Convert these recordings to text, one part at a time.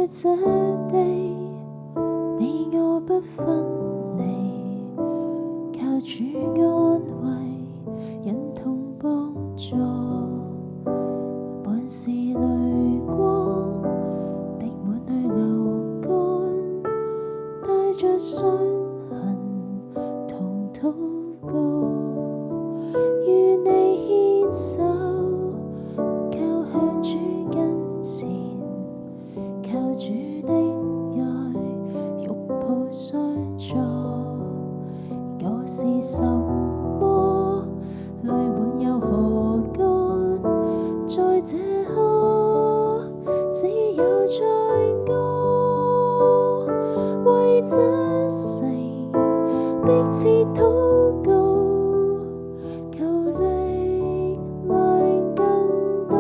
這地，你我不分離，靠主安慰，忍痛幫助，滿是淚光，滴滿淚流乾，帶着傷痕同禱告，與你牽手，靠向主跟前，靠主的愛擁抱相助。我是什麼？淚滿又何干？在這刻，只有唱歌，為這城迫切禱告，求力量更多。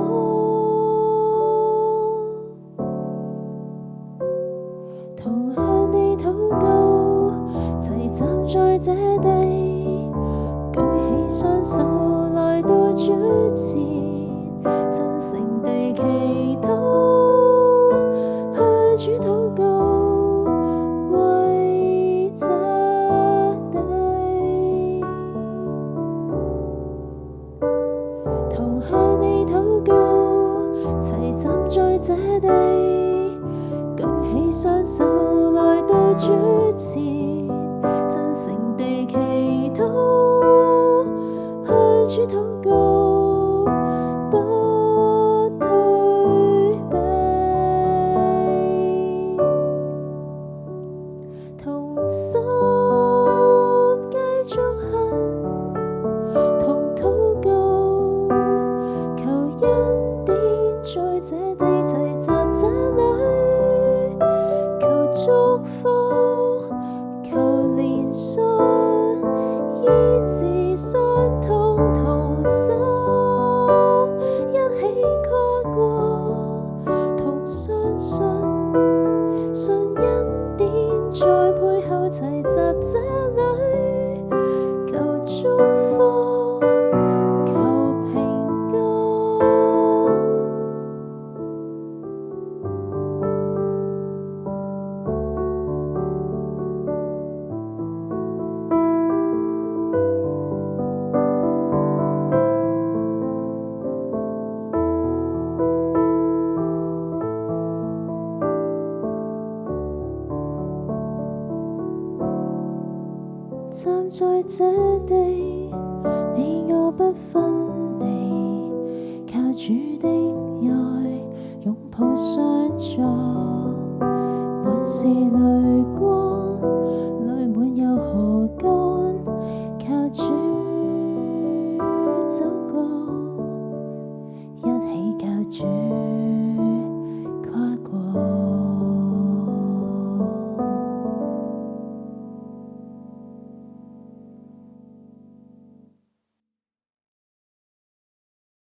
同向你禱告，齊站在這地，舉起雙手來到主前，真誠地祈禱，向主禱告，為這地。同向你禱告，齊站在這地，舉起雙手來到主前，真誠地祈禱，向主禱告，不退避。同心繼續行，同禱告，求恩典在這地齊集這裏，求祝福，求憐恤，醫治傷痛同心，一起跨過，同相信，信恩典在背後齊集這裏，求祝福，求平安。站在這地，你我不